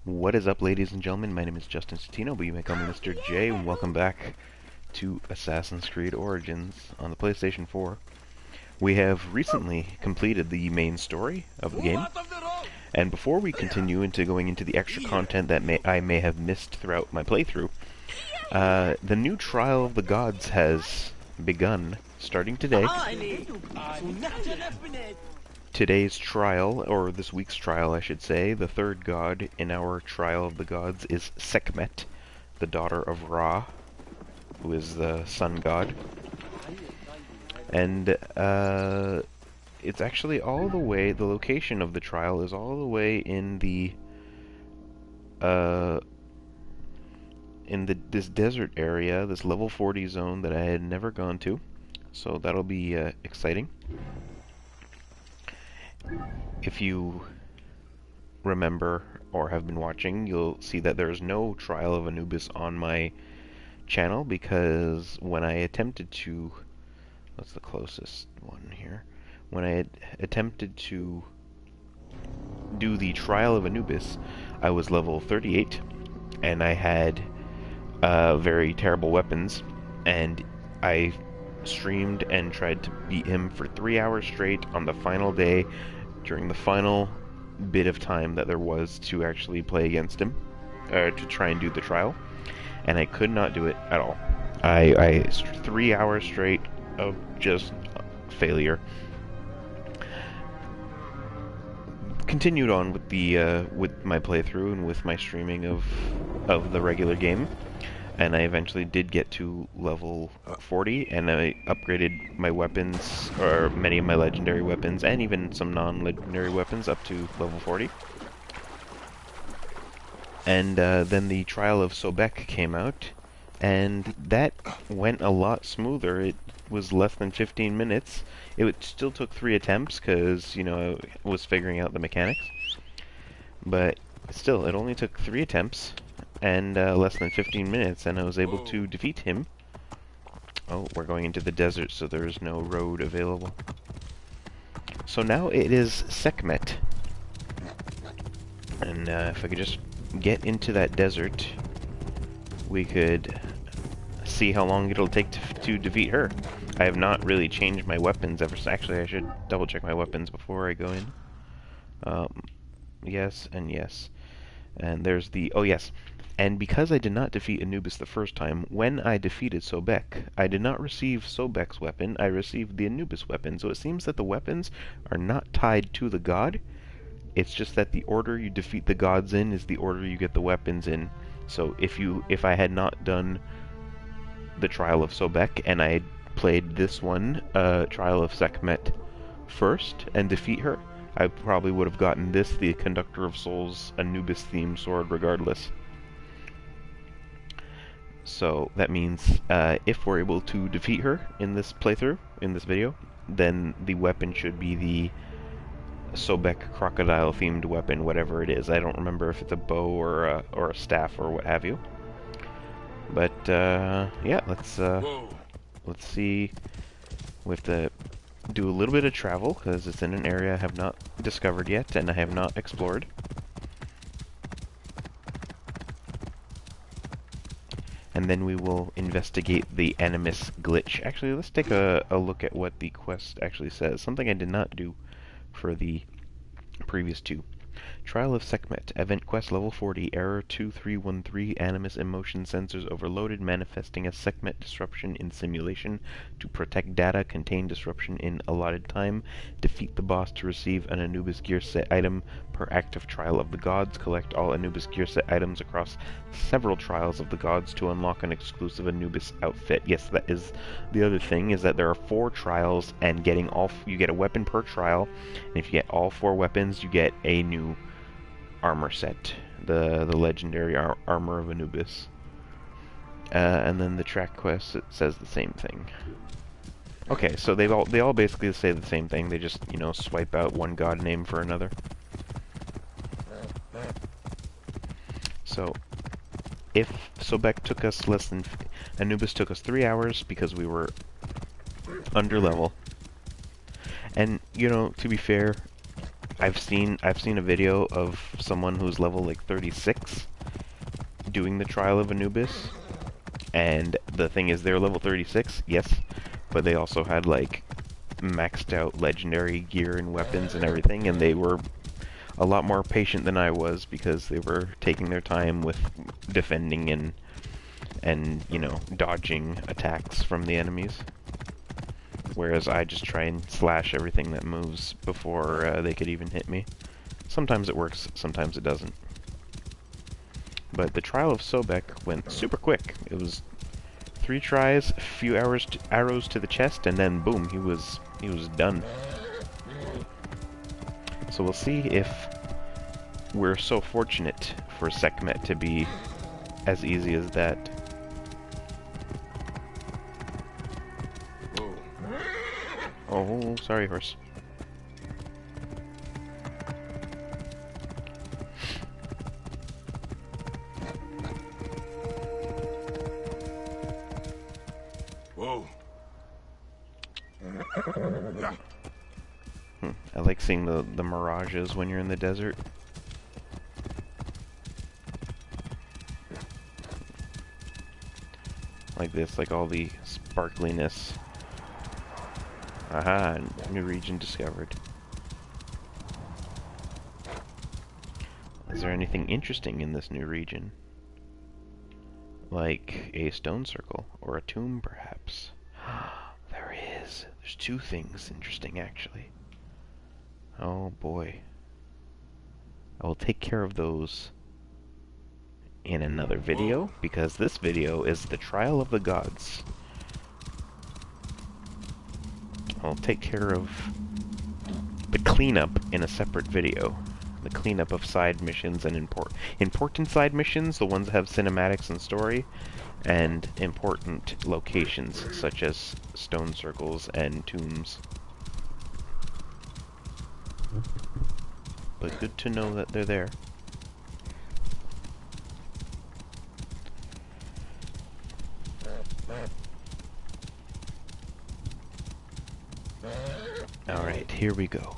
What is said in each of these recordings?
What is up, ladies and gentlemen? My name is Justin Totino, but you may call me Mr. J, and welcome back to Assassin's Creed Origins on the PlayStation 4. We have recently completed the main story of the game, and before we continue into going into the extra content that I may have missed throughout my playthrough, the new Trial of the Gods has begun, starting today. Today's trial, or this week's trial I should say, the third god in our Trial of the Gods is Sekhmet, the daughter of Ra, who is the sun god. And it's actually all the way, the location of the trial is all the way in this desert area, this level 40 zone that I had never gone to. So that'll be exciting. If you remember or have been watching, you'll see that there's no Trial of Anubis on my channel because when I attempted to... What's the closest one here? When I had attempted to do the Trial of Anubis, I was level 38 and I had very terrible weapons, and I streamed and tried to beat him for 3 hours straight on the final day during the final bit of time that there was to actually play against him, to try and do the trial, and I could not do it at all. 3 hours straight of just failure. Continued on with the with my playthrough and with my streaming of the regular game, and I eventually did get to level 40, and I upgraded my weapons, or many of my legendary weapons, and even some non-legendary weapons up to level 40. And then the Trial of Sobek came out, and that went a lot smoother. It was less than 15 minutes. It still took 3 attempts, because, you know, I was figuring out the mechanics. But still, it only took 3 attempts, and less than 15 minutes, and I was able to defeat him. Oh, we're going into the desert, so there's no road available. So now it is Sekhmet. And if I could just get into that desert, we could see how long it'll take to defeat her. I have not really changed my weapons ever since. Actually, I should double check my weapons before I go in. Yes, and yes. And there's the... Oh, yes. And because I did not defeat Anubis the first time, when I defeated Sobek, I did not receive Sobek's weapon, I received the Anubis weapon. So it seems that the weapons are not tied to the god. It's just that the order you defeat the gods in is the order you get the weapons in. So if I had not done the Trial of Sobek, and I had played this one, Trial of Sekhmet, first, and defeat her, I probably would have gotten this, the Conductor of Souls, Anubis-themed sword regardless. So that means if we're able to defeat her in this playthrough, in this video, then the weapon should be the Sobek crocodile-themed weapon, whatever it is. I don't remember if it's a bow or a staff or what have you. But yeah, let's see. We have to do a little bit of travel because it's in an area I have not discovered yet and I have not explored. And then we will investigate the Animus glitch. Actually, let's take a look at what the quest actually says. Something I did not do for the previous two. Trial of Sekhmet, Event Quest Level 40, Error 2313, Animus Emotion Sensors Overloaded, manifesting a Sekhmet disruption in simulation. To protect data, contain disruption in allotted time. Defeat the boss to receive an Anubis gear set item per active Trial of the Gods. Collect all Anubis gear set items across several Trials of the Gods to unlock an exclusive Anubis outfit. Yes, that is the other thing, is that there are 4 trials, and getting you get a weapon per trial, and if you get all 4 weapons, you get a new armor set, the legendary armor of Anubis. And then the track quest, it says the same thing. Okay, so they all basically say the same thing. They just, you know, swipe out one god name for another. So if Sobek took us Anubis took us 3 hours because we were under level. And, you know, to be fair, I've seen a video of someone who's level like 36 doing the Trial of Anubis, and the thing is they're level 36, yes, but they also had like maxed out legendary gear and weapons and everything, and they were a lot more patient than I was because they were taking their time with defending and you know, dodging attacks from the enemies. Whereas I just try and slash everything that moves before they could even hit me. Sometimes it works, sometimes it doesn't. But the Trial of Sobek went super quick. It was 3 tries, a few arrows to the chest, and then boom, he was done. So we'll see if we're so fortunate for Sekhmet to be as easy as that. Oh, sorry, horse. Whoa. I like seeing the mirages when you're in the desert. Like this, like all the sparkliness. Aha, new region discovered. Is there anything interesting in this new region? Like a stone circle, or a tomb perhaps? There is. There's 2 things interesting actually. Oh boy. I will take care of those in another video, because this video is the Trial of the Gods. I'll take care of the cleanup in a separate video. The cleanup of side missions and important side missions, the ones that have cinematics and story, and important locations such as stone circles and tombs. But good to know that they're there. Alright, here we go.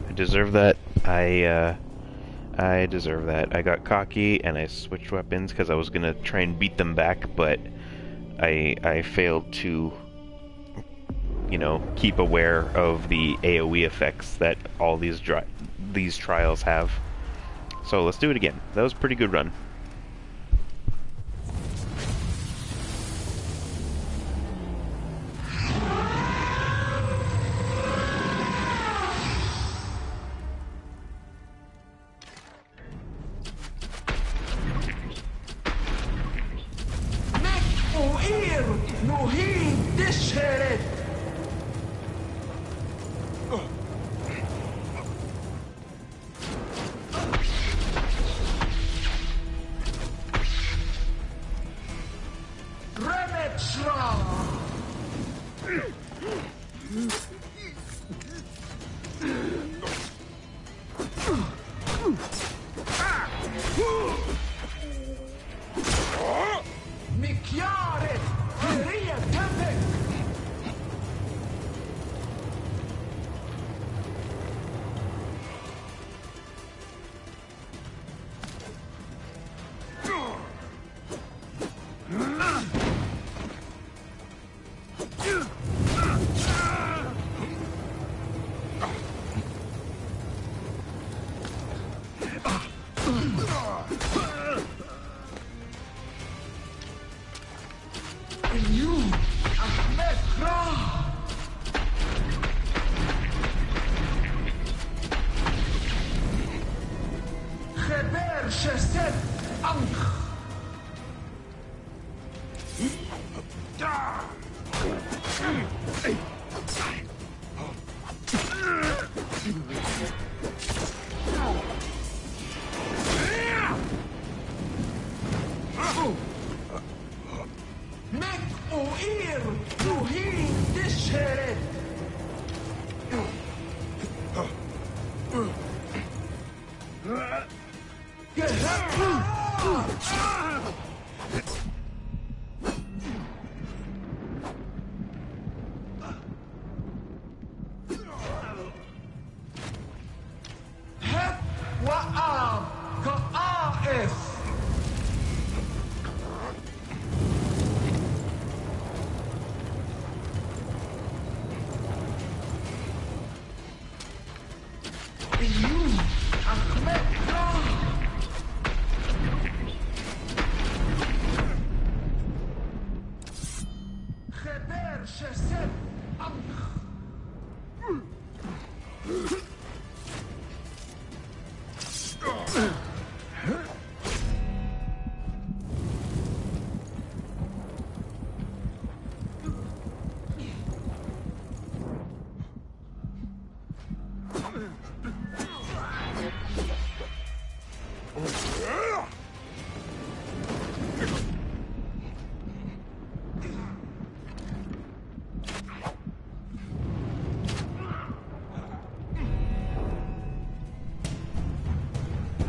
I deserve that. I I deserve that. I got cocky and I switched weapons because I was gonna try and beat them back, but I failed to, you know, keep aware of the AoE effects that all these trials have. So let's do it again. That was a pretty good run.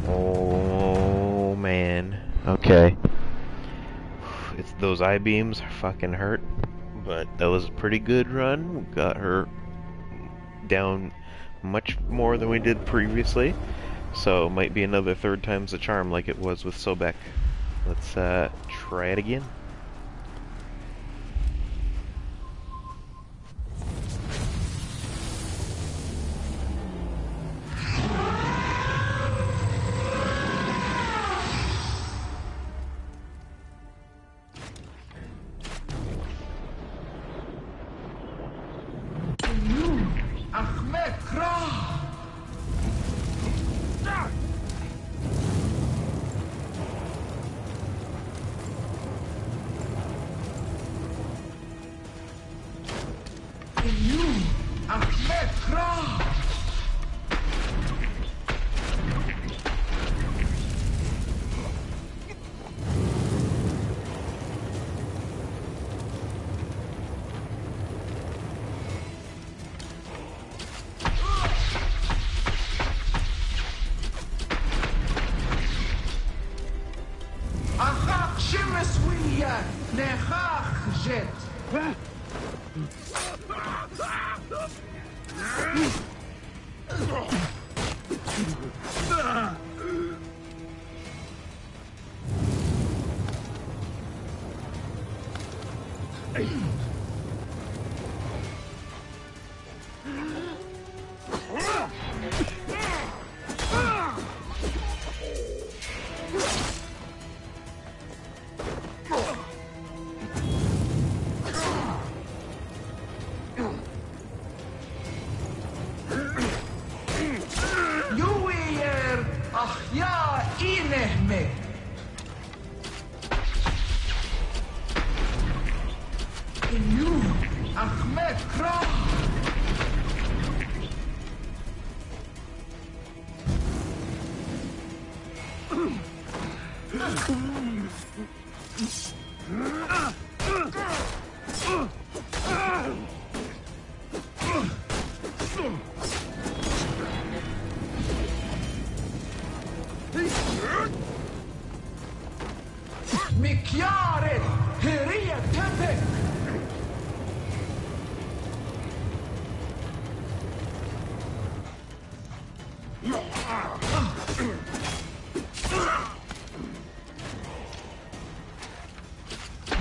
Oh man. Okay. It's those eye beams fucking hurt, but that was a pretty good run. We got her down much more than we did previously, so might be another third time's the charm like it was with Sobek. Let's try it again. Ya inehme. Inu Ahmed Kra. Mikyare Hiriya Tepe.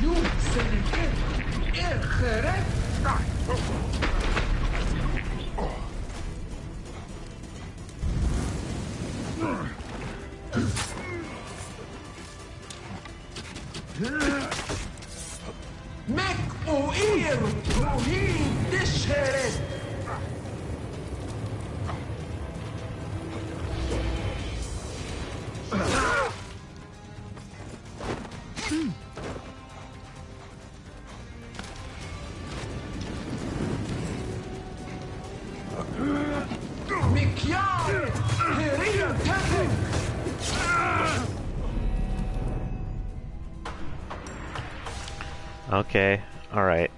You Senegal Erkhere. Mek Uir Ruhi Disheret. Mikyare Hiriya Tepe. Okay, alright.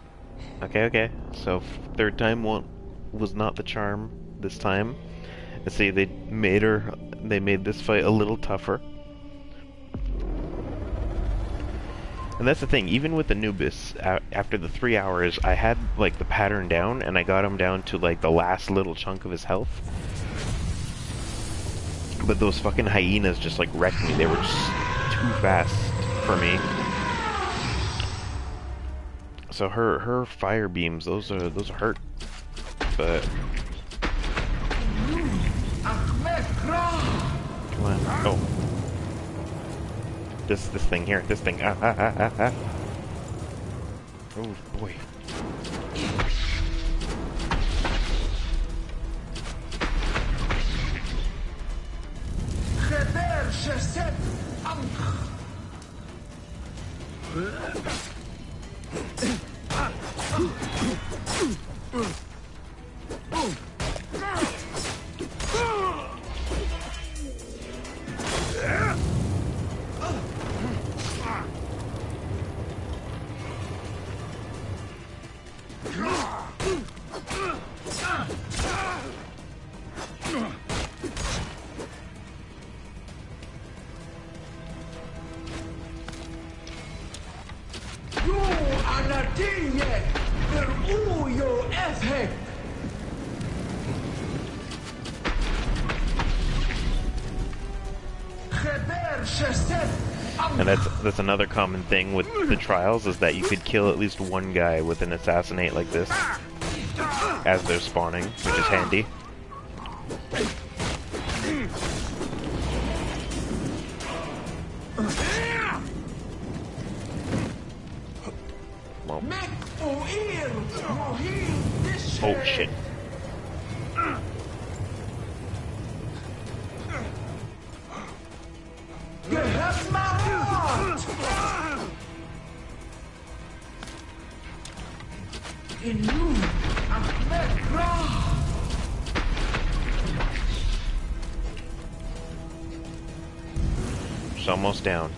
Okay. So, third time was not the charm this time. Let's see, they made this fight a little tougher. And that's the thing, even with Anubis, after the 3 hours, I had, like, the pattern down, and I got him down to, like, the last little chunk of his health. But those fucking hyenas just, like, wrecked me. They were just too fast for me. So her fire beams, those hurt. But come on. Oh. This thing here. This thing. Ah. Oh boy. And that's another common thing with the trials, is that you could kill at least one guy with an assassinate like this as they're spawning, which is handy. Well. Oh shit. It's almost down.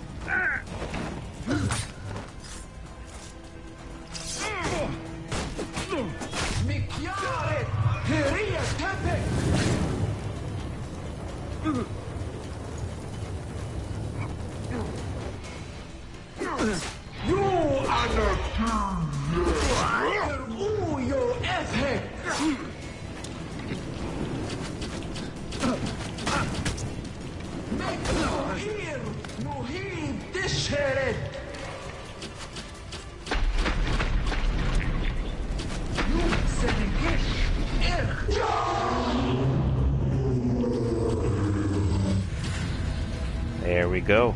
There we go.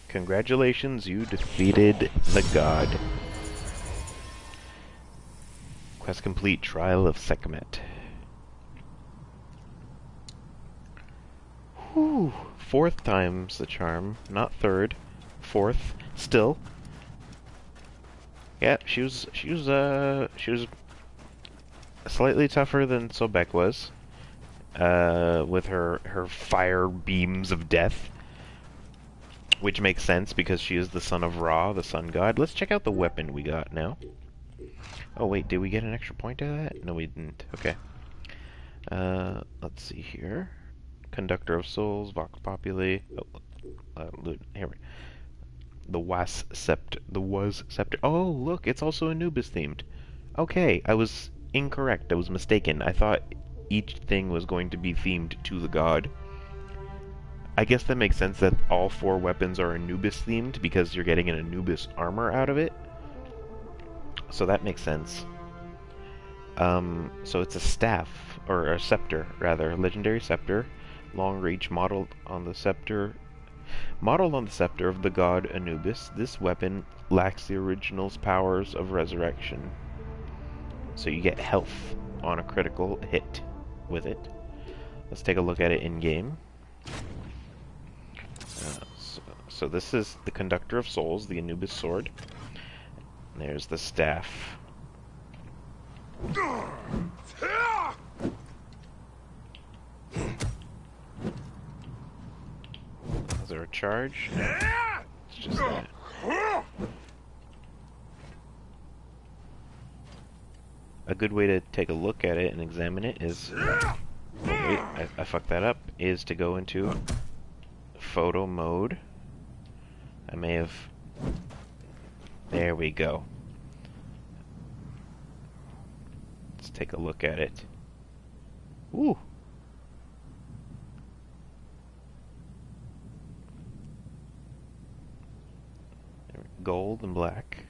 Congratulations, you defeated the god. Quest complete, Trial of Sekhmet. Whew. Fourth time's the charm, not third. Fourth, still. Yeah, she was slightly tougher than Sobek was, with her fire beams of death, which makes sense because she is the son of Ra, the sun god. Let's check out the weapon we got now. Oh wait, did we get an extra point out of that? No, we didn't. Okay. Let's see here. Conductor of Souls, Vox Populi. Oh, here we. The Was Scepter. The Was Scepter. Oh, look, it's also Anubis themed. Okay, I was incorrect. I was mistaken. I thought each thing was going to be themed to the god. I guess that makes sense that all 4 weapons are Anubis themed because you're getting an Anubis armor out of it. So that makes sense. So it's a staff, or a scepter, rather. Legendary scepter. Long reach, modeled on the scepter of the god Anubis. This weapon lacks the original's powers of resurrection. So you get health on a critical hit with it. Let's take a look at it in-game. So this is the Conductor of Souls, the Anubis sword. And there's the staff. Is there a charge? No. It's just that. A good way to take a look at it and examine it is... Oh wait, I fucked that up. Is to go into photo mode. I may have... There we go. Let's take a look at it. Ooh! Gold and black.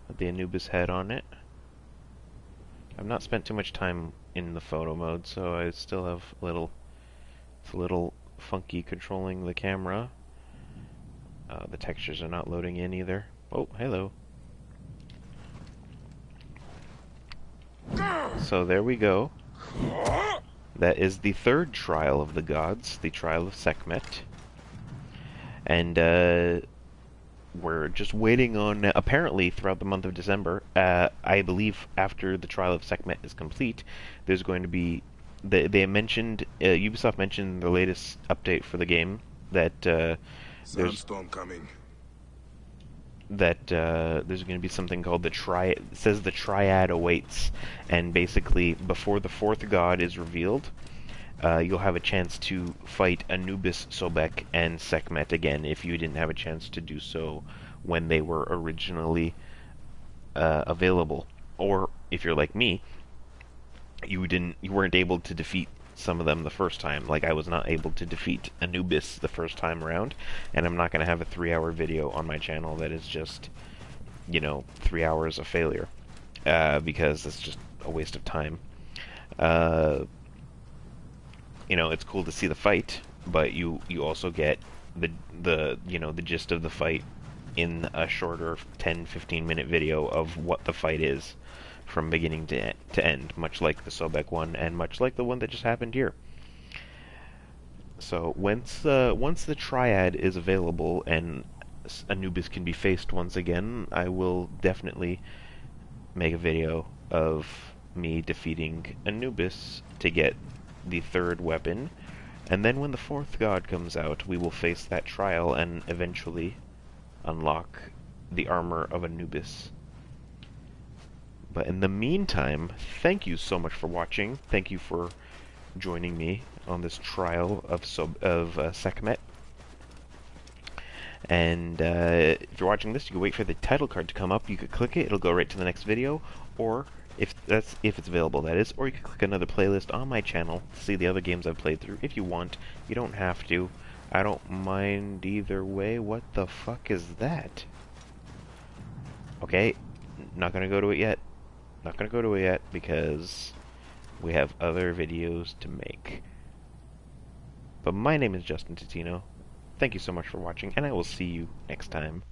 With the Anubis head on it. I've not spent too much time in the photo mode, so I still have it's a little funky controlling the camera. The textures are not loading in either. Oh, hello. So there we go. That is the 3rd trial of the gods, the trial of Sekhmet. And we're just waiting on, apparently throughout the month of December, I believe after the trial of Sekhmet is complete, there's going to be, they mentioned, Ubisoft mentioned in the latest update for the game that Sandstorm coming. That there's going to be something called the Triad. It says the Triad awaits, and basically before the 4th god is revealed, you'll have a chance to fight Anubis, Sobek, and Sekhmet again if you didn't have a chance to do so when they were originally available, or if you're like me, you weren't able to defeat some of them the first time. Like I was not able to defeat Anubis the first time around, and I'm not going to have a 3-hour video on my channel that is just, 3 hours of failure, because it's just a waste of time. It's cool to see the fight, but you also get the gist of the fight in a shorter 10-15 minute video of what the fight is from beginning to end, much like the Sobek one and much like the one that just happened here. So once the Triad is available and Anubis can be faced once again, I will definitely make a video of me defeating Anubis to get the 3rd weapon, and then when the 4th god comes out, we will face that trial and eventually unlock the armor of Anubis. But in the meantime, thank you so much for watching. Thank you for joining me on this trial of Sekhmet. And if you're watching this, you can wait for the title card to come up. You could click it; it'll go right to the next video, or if it's available, that is. Or you can click another playlist on my channel to see the other games I've played through. If you want, you don't have to. I don't mind either way. What the fuck is that? Okay, not gonna go to it yet. Not gonna go to it yet because we have other videos to make. But my name is Justin Totino. Thank you so much for watching, and I will see you next time.